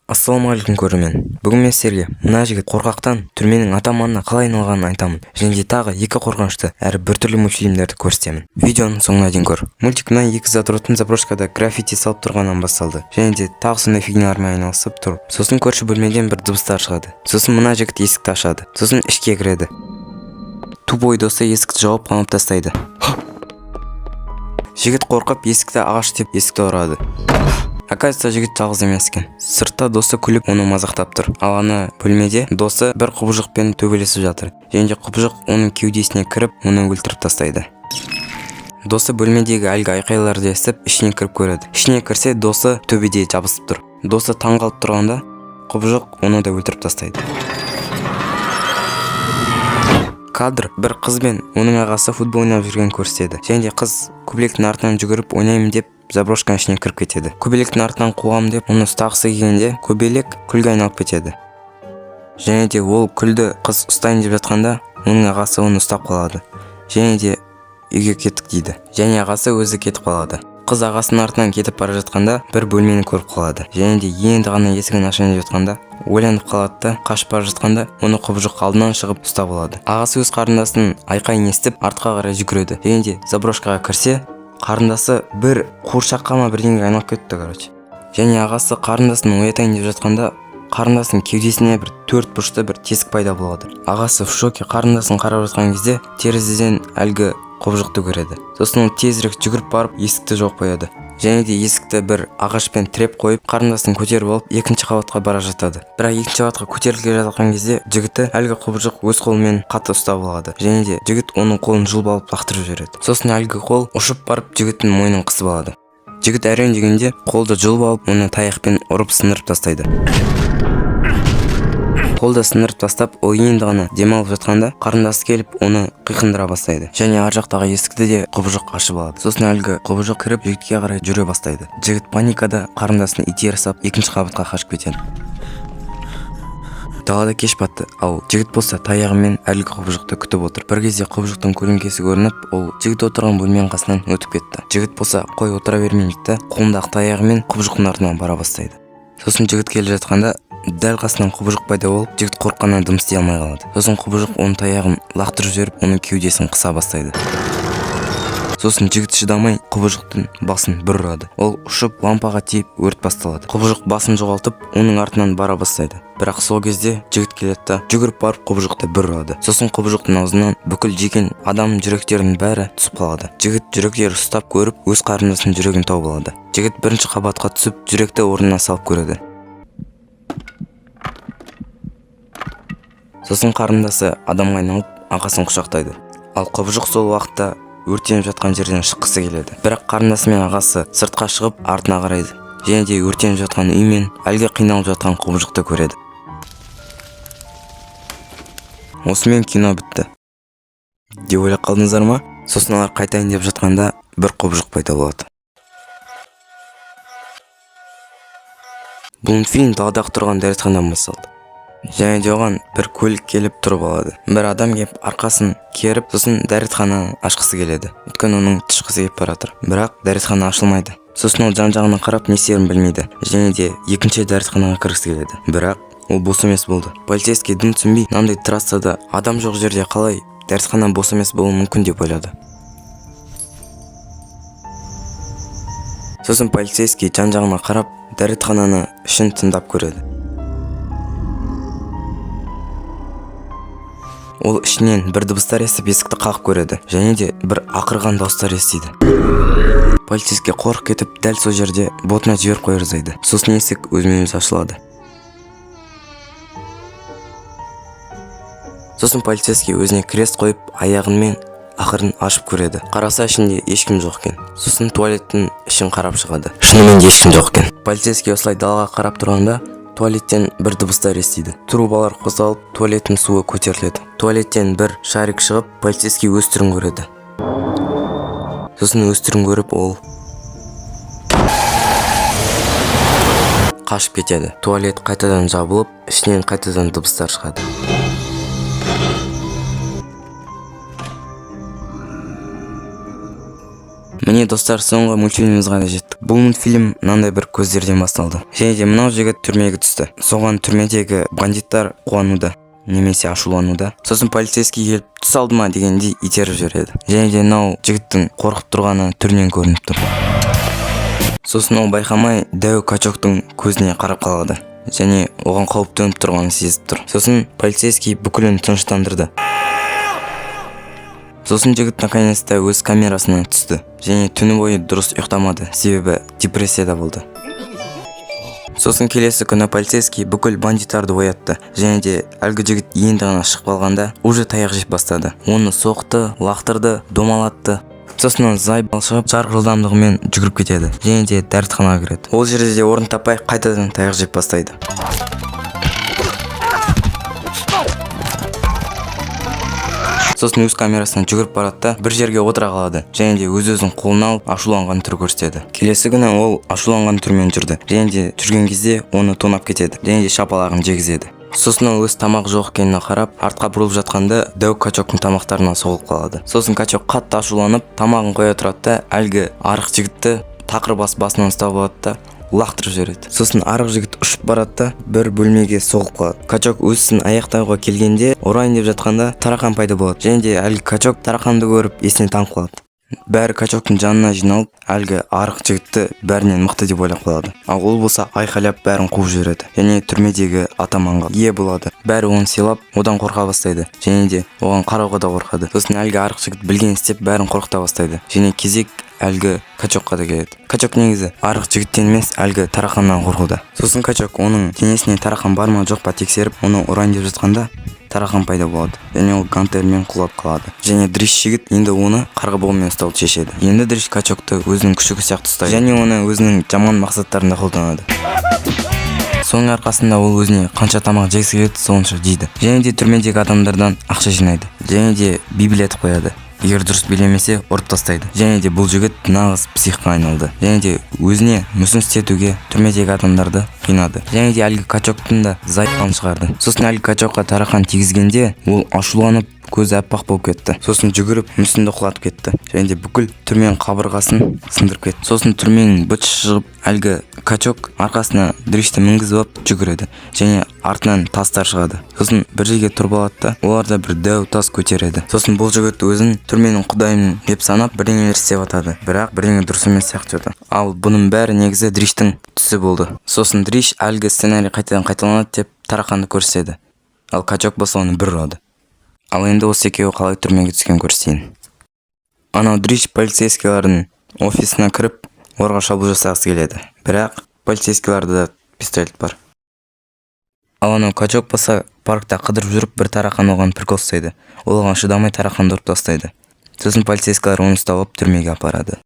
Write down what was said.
Ассалаумағалейкум көрермен. Бүгін мен сіздерге мына жігіт қорқақтан түрменің атаманына қалай айналғанын айтамын. Және де тағы екі қорқынышты әрі біртүрлі мультфильмдерді көрсетемін. Видеоның соңына дейін көр. Мультикнан екі задротын заброшкада граффити салып тұрғаннан басталды. Және де тағы сондай фигнялармен айналысып тұр. Сосын көрші бөлмеден бір дыбыстар шығады. Сосын мына жігіт есікті ашады. Сосын ішке кіреді. Тупой досы есікті жауып қамап тастайды. Жігіт қорқып есікті ағаш деп есікті ұрады. Оказывается, жігіт жалғыз емес екен. Сыртта досы күліп оны мазақтап тұр. Ал ана бөлмеде досы бір құбыжықпен төбелесіп жатыр. Және де құбыжық оның кеудесіне кіріп, оны өлтіріп тастайды. Досы бөлмедегі әлгі айқайларды естіп, ішіне кіріп көреді. Ішіне кірсе, досы төбеде жабысып тұр. Досы таңғалып тұрғанда, құбыжық оны да өлтіріп тастайды. Кадр бір қыз бен оның ағасы футбол ойнап жүрген көрсетеді. Және де қыз көбелектің артынан жүгіріп ойнаймын деп заброшканың ішіне кіріп кетеді. Көбелектің артынан қуамын деп оны ұстағысы келгенде көбелек күлге айналып кетеді. Және де ол күлді қыз ұстайын деп жатқанда оның ағасы оны ұстап қалады. Және де үйге кеттік дейді. Және ағасы өзі кетіп қалады. Қыз ағасының артынан кетіп бара жатқанда бір бөлмені көріп қалады. Және де енді ғана есігін ашайын деп жатқанда ойланып қалады да қашып бара жатқанда оны құбыжық алдынан шығып ұстап алады. Ағасы өз қарындасының айқайын естіп артқа қарай жүгіреді. Және де заброшкаға кірсе, қарындасы бір қуыршаққа ма бірдеңеге айналып кетті, короче. Және ағасы қарындасын оятайын деп жатқанда қарындасының кеудесіне бір төрт бұрышты бір тесік пайда болады. Ағасы в шоке қарындасын қарап жатқан кезде терезеден әлгі құбыжықты көреді. Сосын ол тезірек жүгіріп барып есікті жауып қояды. Және де есікті бір ағашпен тіреп қойып қарындасын көтеріп алып екінші қабатқа бара жатады. Бірақ екінші қабатқа көтеріліп келе жатқан кезде жігіті әлгі құбыжық өз қолымен қатты ұстап алады. Және де жігіт оның қолын жұлып алып лақтырып жібереді. Сосын әлгі қол ұшып барып жігіттің мойнын қысып алады. Жігіт әрең дегенде қолды жұлып алып оны таяқпен ұрып сындырып тастайды. Қолды сындырып тастап, ол енді ғана демалып жатқанда қарындасы келіп оны қиқындыра бастайды. Және ар жақтағы есікті де құбыжық ашып алады. Сосын әлгі құбыжық кіріп жігітке қарай жүре бастайды. Жігіт паникада қарындасын итере сап екінші қабатқа қашып кетеді. Далада кеш батты, ал жігіт болса таяғымен әлгі құбыжықты күтіп отыр. Бір кезде құбыжықтың көлеңкесі көрініп, ол жігіт отырған бөлменің қасынан өтіп кетті. Жігіт болса қой отыра бермейді да қолындағы таяғымен құбыжықтың артынан бара бастайды. Сосын жігіт келе жатқанда дәл қасынан құбыжық пайда болып, жігіт қорыққаннан дым істей алмай қалады. Сосын құбыжық оның таяғын лақтырып жіберіп, оның кеудесін қыса бастайды. Сосын жігіт шыдамай құбыжықтың басын бір ұрады. Ол ұшып лампаға тиіп өрт басталады. Құбыжық басын жоғалтып, оның артынан бара бастайды. Бірақ сол кезде жігіт келеді да жүгіріп барып құбыжықты бір ұрады. Сосын құбыжықтың аузынан бүкіл жеген адам жүректерінің бәрі түсіп қалады. Жігіт жүректер ұстап көріп, өз қарындасының жүрегін тауып алады. Жігіт бірінші қабатқа түсіп, жүректі орнына салып көреді. Сосын қарындасы адамға айналып, ағасын құшақтайды. Ал құбыжық сол уақытта өртеніп жатқан жерден шыққысы келеді. Бірақ қарындасы мен ағасы сыртқа шығып артына қарайды. Және де өртеніп жатқан үй мен әлгі қиналып жатқан құбыжықты көреді. Осымен кино бітті деп ойлап қалдыңыздар ма? Сосын олар қайтайын деп жатқанда бір құбыжық пайда болады. Бұл фильм даладағы тұрған дәретханадан басталды. Және де оған бір көлік келіп тұрып алады. Бір адам келіп арқасын керіп, сосын дәретхана ашқысы келеді. Өйткені оның тышқысы келіп бара жатыр. Бірақ дәретхана ашылмайды. Сосын ол жан-жағына қарап не істерін білмейді. Және де екінші дәретханаға кіргісі келеді. Бірақ ол бос емес болды. Полицейский дым түсінбей, мынандай трассада адам жоқ жерде қалай дәретхана бос емес болуы мүмкін деп ойлады. Сосын полицейский жан-жағына қарап, дәретхананы ішін тыңдап көреді. Ол ішінен бір дыбыстар естіп есікті қағып көреді. Және де бір ақырған дауыстар естиді. Полицейский қорқып кетіп, дәл сол жерде ботына жіберіп қоя жаздайды. Сосын есік өзімен-өзі ашылады. Сосын полицейский өзіне крест қойып, аяғымен ақырын ашып көреді. Қараса ішінде ешкім жоқ екен. Сосын туалеттің ішін қарап шығады. Шынымен де ешкім жоқ екен. Полицейский осылай далаға қарап тұрғанда туалеттен бір дыбыстар естиді. Трубалар қозғалып, туалеттің суы көтеріледі. Туалеттен бір шарик шығып, полицейский өз түрін көреді. Сосын өз түрін көріп, ол қашып кетеді. Туалет қайтадан жабылып, ішінен қайтадан дыбыстар шығады. Міне достар, соңғы мультфильмімізге де жеттік. Бұл мультфильм мынандай бір көздерден басталды. Және де мынау жігіт түрмеге түсті. Соған түрмедегі бандиттар қуануда немесе ашулануда. Сосын полицейский келіп түс алды ма дегенде итеріп жібереді. Және де мынау жігіттің қорқып тұрғаны түрінен көрініп тұр. Сосын ол байқамай дәу качоктың көзіне қарап қалады. Және оған қауіп төніп тұрғанын сезіп тұр. Сосын полицейский бүкілін тыныштандырды. Сосын жігіт наконец-то өз камерасына түсті. Және түні бойы дұрыс ұйықтамады, себебі депрессияда болды. Сосын келесі күні полицейский бүкіл бандиттарды оятты. Және де әлгі жігіт енді ғана шығып қалғанда уже таяқ жеп бастады. Оны соқты, лақтырды, домалатты. Сосын он зай балшығып жарық жылдамдығымен жүгіріп кетеді. Және де дәртханаға кіреді. Ол жерде де орын таппай қайтадан таяқ жеп бастайды. Сосын өз камерасынан жүгіріп барады да бір жерге отыра қалады. Және де өз-өзін қолына алып ашуланған түр көрсетеді. Келесі күні ол ашуланған түрмен жүрді. Және де жүрген кезде оны тонап кетеді. Және де шапалағын жегізеді. Сосын ол өз тамақ жоқ екеніне қарап, артқа бұрылып жатқанда дәу качоктың тамақтарына соғылып қалады. Сосын качок қатты ашуланып, тамағын қоя тұрады да әлгі арық жігітті тақыр басынан ұстап алады да лақтырып жібереді. Сосын арық жігіт ұшып барады да бір бөлмеге соғып қалады. Качок өз ісін аяқтауға келгенде, орайын деп жатқанда тарақан пайда болады. Және де әлгі качок тарақанды көріп есіне танып қалады. Бәрі качоктың жанына жиналып, әлгі арық жігітті бәрінен мықты деп ойлап қалады. Ал ол болса айқайлап бәрін қуып жібереді. Және түрмедегі атаманға ие болады. Бәрі оны сыйлап, одан қорқа бастайды. Және де оған қарауға да қорқады. Сосын әлгі арық жігіт білген істеп бәрін қорқыта бастайды. Және кезек әлгі качокқа да келеді. Качок негізі арық жігіттен емес, әлгі тарақаннан қорқуда. Сосын качок оның денесіне тарақан бар ма жоқ па тексеріп, оны ұрайын деп жатқанда тарақан пайда болады. Және ол гантельмен құлап қалады. Және дриш жігіт енді оны қарғыбаумен ұстауды шешеді. Енді дриш качокты өзінің күшігі сияқты ұстайды. Және оны өзінің жаман мақсаттарында қолданады. Соның арқасында ол өзіне қанша тамақ жегісі келеді, сонша жейді. Және де түрмедегі адамдардан ақша жинайды. Және де библиятып қояды. Егер дұрыс билемесе ұрып тастайды. Және де бұл жігіт нағыз психқа айналды. Және де өзіне мүсін істетуге түрмедегі адамдарды қинады. Және де әлгі качоктың да зайыпқан шығарды. Сосын әлгі качокқа тарақан тигізгенде ол ашуланып көзі аппақ болып кетті. Сосын жүгіріп мүсінді құлатып кетті. Және де бүкіл түрменің қабырғасын сындырып кетті. Сосын түрменің быт шығып, әлгі качок арқасына дришті мінгізіп алып жүгіреді. Және артынан тастар шығады. Сосын бір жерге тұрып алады да, олар да бір дәу тас көтереді. Сосын бұл жігіт өзін түрменің құдайын деп санап бірдеңелер істеп атады. Бірақ бірдеңе дұрыс емес сияқты еді. Ал бұның бәрі негізі дриштің түсі болды. Сосын дриш әлгі сценарий қайтадан қайталанады деп тарақанды көрсетеді. Ал качок болса оны бір ұрады. Ал енді осы екеуі қалай түрмеге түскен көрсетейін. Анау дриш полицейскийлардың офисына кіріп, оларға шабуыл жасағысы келеді. Бірақ полицейскийларда да пистолет бар. Ал анау качок болса паркта қыдырып жүріп бір тарақан оған прикол ұстайды. Ол оған шыдамай тарақанды ұрып тастайды. Сосын полицейскийлар оны ұстап алып түрмеге апарады.